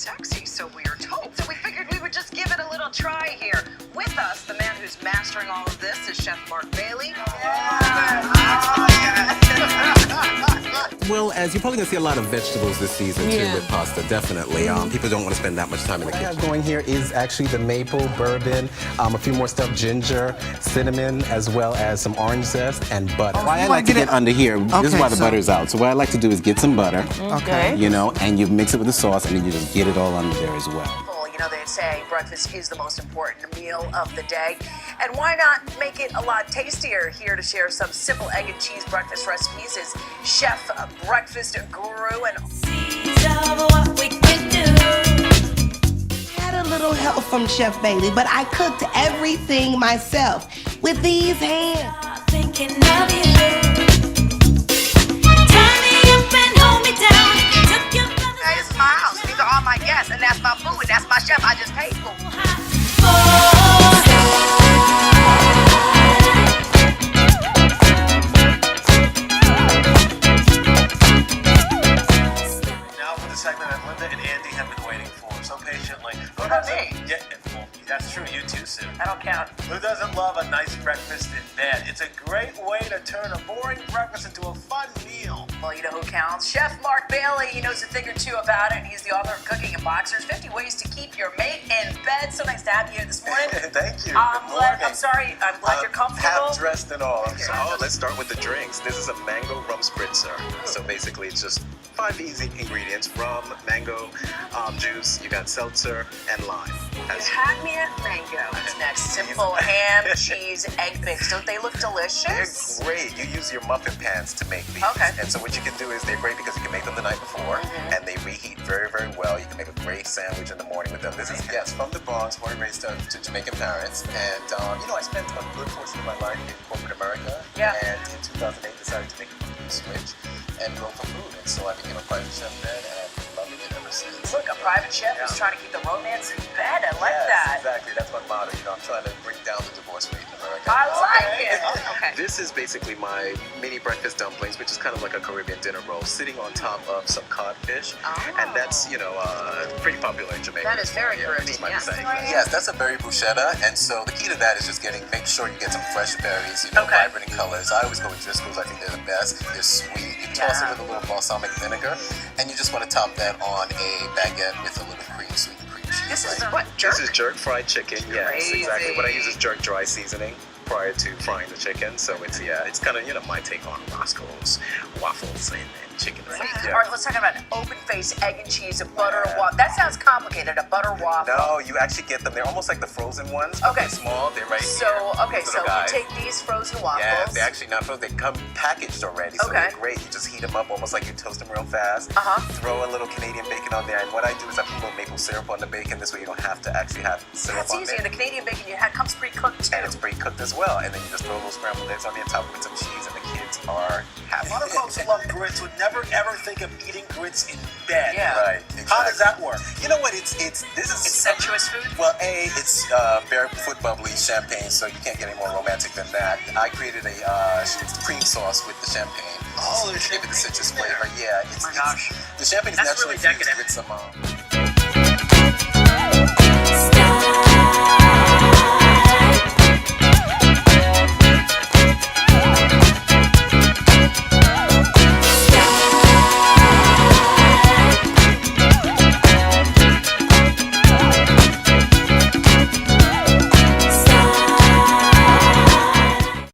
sexy, so we were told. So we figured we would just give it a little try here. With us, the man who's mastering all of this is Chef Mark Bailey. Well, as you're probably going to see a lot of vegetables this season, too, with pasta, definitely. People don't want to spend that much time in the kitchen. What I have going here is actually the maple, bourbon, a few more stuff, ginger, cinnamon, as well as some orange zest and butter. Why I like to get under here, this is why the butter's out. So what I like to do is get some butter, you know, and you mix it with the sauce, and then you just get it all under there as well. You know, they say breakfast is the most important meal of the day. And why not make it a lot tastier? Here to share some simple egg and cheese breakfast recipes is Chef Breakfast Guru and Had a little help from Chef Bailey, but I cooked everything myself with these hands. Thinking of you. Tie me up and hold me down. Took your Hey, this is my house. These are all my guests, and that's my food, and that's my chef I just paid for. Now for the segment that Linda and Andy have been waiting for so patiently. What about me? Yeah, well, that's true. You too, Sue. I don't count. Who doesn't love a nice breakfast in bed? It's a great way to turn a boring breakfast into a fun meal. Well, you know who counts? Chef Mark Bailey. He knows a thing or two about it. He's the author of Cooking in Boxers, 50 Ways to Keep Your Mate in Bed. So nice to have you here this morning. Thank you. I'm glad you're comfortable. Half dressed and all. I'm sorry. Oh, let's start with the drinks. This is a mango rum spritzer. So basically, it's just 5 easy ingredients: rum, mango juice. You got seltzer and lime. You had me at mango. What's next? Simple ham, cheese, egg mix. Don't they look delicious? They're great. You use your muffin pans to make these. Okay. And so what you can do is they're great because you can make them the night before, and they reheat very, very well. You can make a great sandwich in the morning with them. This is, yes, from the Bronx, born and raised to Jamaican parents. And, you know, I spent a good portion of my life in corporate America. Yeah. And in 2008, decided to make a career switch and go for food. And so I became a private chef then, and I've been loving it ever since. Look, a private chef who's trying to keep the romance in bed. I like Yes, that. exactly. That's my motto. You know, I'm trying to bring down the divorce rate in America. I like it. Okay. This is basically my mini breakfast dumplings, which is kind of like a Caribbean dinner roll, sitting on top of some codfish. And that's, you know, pretty popular in Jamaica. That is very Caribbean, just my yes. saying. Yes, that's a berry bruschetta. And so the key to that is just make sure you get some fresh berries, you know, vibrant in colors. I always go with Driscoll's. I think they're the best. They're sweet. You toss it with a little balsamic vinegar, and you just want to top that on a baguette with a little sweetened cream cheese. This is what, jerk? This is jerk fried chicken. Yes, Crazy. exactly. What I use is jerk dry seasoning prior to frying the chicken. So it's kind of, you know, my take on Roscoe's waffles and chicken. All right, let's talk about an open-faced egg and cheese, a butter waffle. That sounds complicated, a butter waffle. No, you actually get them. They're almost like the frozen ones. Okay. They're small. They're right So, here. okay, These so little guys. you take these frozen waffles. Yeah, they're actually not frozen. They come packaged already, so Okay. they're great. You just heat them up almost like you toast them real fast. Throw a little Canadian bacon on there, and what I do is I put a little maple syrup on the bacon. This way you don't have to actually have syrup That's on easy, there. and the Canadian bacon you had comes pre-cooked too. And it's pre-cooked as well. And then you just throw little scrambled eggs on the top with some cheese, and the kids are happy. A lot of folks who love grits would never ever think of eating grits in bed. Yeah. Right. Exactly. How does that work? You know what? This is Sensuous food? Well, it's barefoot bubbly champagne, so you can't get any more romantic than that. I created a cream sauce with the champagne. Oh, there's to give it the champagne citrus in there. flavor. Yeah, Oh my gosh. The champagne is That's naturally really infused decadent. with some. style.